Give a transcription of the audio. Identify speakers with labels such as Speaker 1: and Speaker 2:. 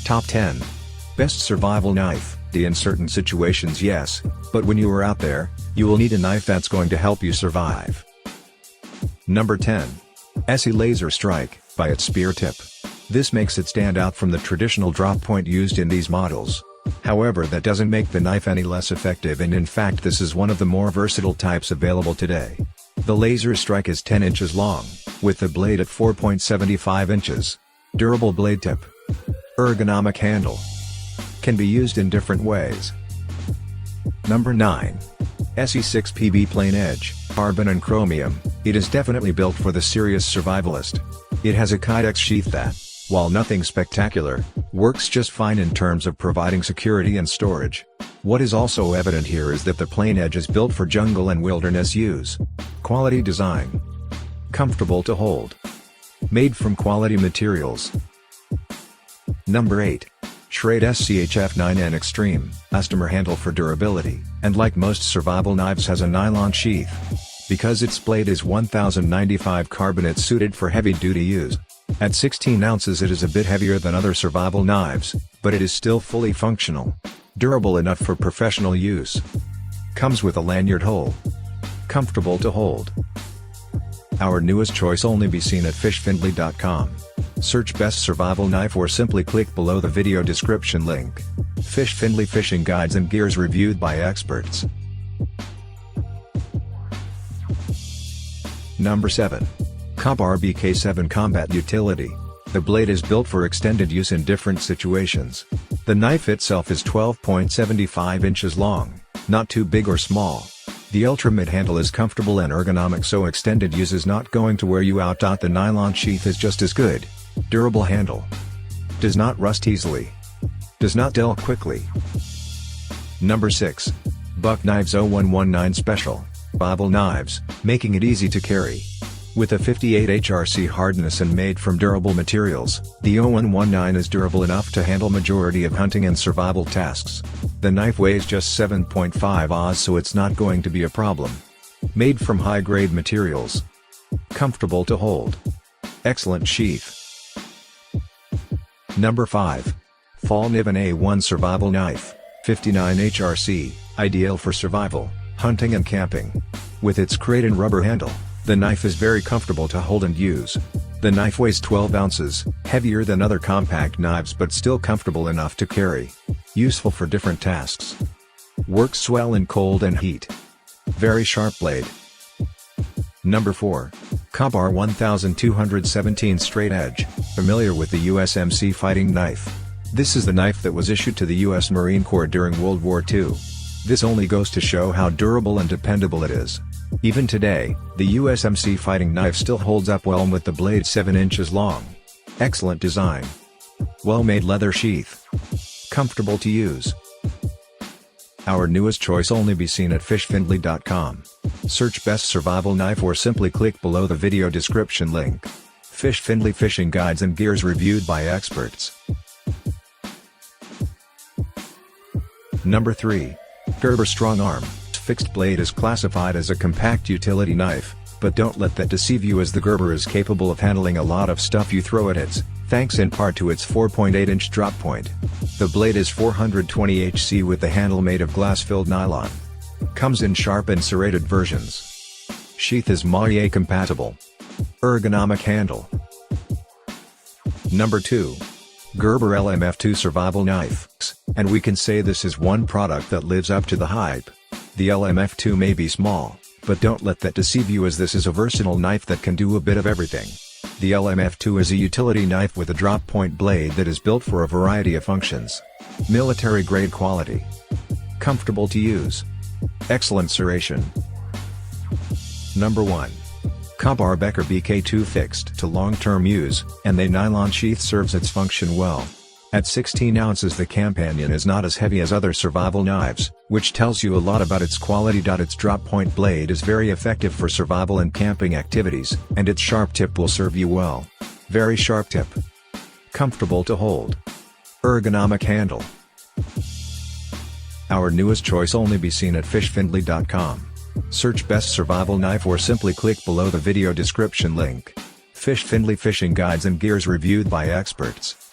Speaker 1: Top 10. Best survival knife. In certain situations yes, but when you are out there, you will need a knife that's going to help you survive. Number 10. ESEE Laser Strike, by its spear tip. This makes it stand out from the traditional drop point used in these models. However, that doesn't make the knife any less effective, and in fact this is one of the more versatile types available today. The Laser Strike is 10 inches long, with the blade at 4.75 inches. Durable blade tip. Ergonomic handle. Can be used in different ways. Number 9. ESEE 6PB Plain Edge, Carbon and Chromium. It is definitely built for the serious survivalist. It has a Kydex sheath that, while nothing spectacular, works just fine in terms of providing security and storage. What is also evident here is that the Plain Edge is built for jungle and wilderness use. Quality design. Comfortable to hold. Made from quality materials. Number 8. Schrade SCHF9N Extreme, customer handle for durability, and like most survival knives has a nylon sheath. Because its blade is 1095 carbon, it's suited for heavy-duty use. At 16 ounces it is a bit heavier than other survival knives, but it is still fully functional. Durable enough for professional use. Comes with a lanyard hole. Comfortable to hold. Our newest choice only be seen at fishfindley.com. Search Best Survival Knife or simply click below the video description link. Fish Findley Fishing Guides and Gears reviewed by experts. Number 7. COPR BK7 Combat Utility. The blade is built for extended use in different situations. The knife itself is 12.75 inches long, not too big or small. The ultra-mid handle is comfortable and ergonomic, so extended use is not going to wear you out. The nylon sheath is just as good. Durable handle. Does not rust easily. Does not dull quickly. Number 6. Buck Knives 0119 Special, Survival Knives, making it easy to carry. With a 58 HRC hardness and made from durable materials, the OWEN is durable enough to handle majority of hunting and survival tasks. The knife weighs just 7.5 oz, so it's not going to be a problem. Made from high-grade materials. Comfortable to hold. Excellent sheath. Number 5. Fallkniven A1 Survival Knife, 59 HRC, ideal for survival, hunting and camping. With its crate and rubber handle, the knife is very comfortable to hold and use. The knife weighs 12 ounces, heavier than other compact knives but still comfortable enough to carry. Useful for different tasks. Works well in cold and heat. Very sharp blade. Number 4. COPR 1217 Straight Edge, familiar with the USMC fighting knife. This is the knife that was issued to the US Marine Corps during World War II. This only goes to show how durable and dependable it is. Even today, the USMC fighting knife still holds up well with the blade 7 inches long. Excellent design. Well-made leather sheath. Comfortable to use. Our newest choice only be seen at fishfindley.com. Search Best Survival Knife or simply click below the video description link. Fish Findley Fishing Guides and Gears reviewed by experts. Number 3. Gerber Strong Arm. Fixed blade is classified as a compact utility knife, but don't let that deceive you, as the Gerber is capable of handling a lot of stuff you throw at it, thanks in part to its 4.8-inch drop point. The blade is 420 HC with the handle made of glass-filled nylon. Comes in sharp and serrated versions. Sheath is Maillet compatible. Ergonomic handle. Number 2. Gerber LMF2 Survival Knife, and we can say this is one product that lives up to the hype. The LMF2 may be small, but don't let that deceive you, as this is a versatile knife that can do a bit of everything. The LMF2 is a utility knife with a drop point blade that is built for a variety of functions. Military grade quality. Comfortable to use. Excellent serration. Number 1. COPR Becker BK2 Fixed to long-term use, and the nylon sheath serves its function well. At 16 ounces the companion is not as heavy as other survival knives, which tells you a lot about its quality. Its drop point blade is very effective for survival and camping activities, and its sharp tip will serve you well. Very sharp tip. Comfortable to hold. Ergonomic handle. Our newest choice only be seen at fishfindley.com. Search Best Survival Knife or simply click below the video description link. Fish Findley Fishing Guides and Gears reviewed by experts.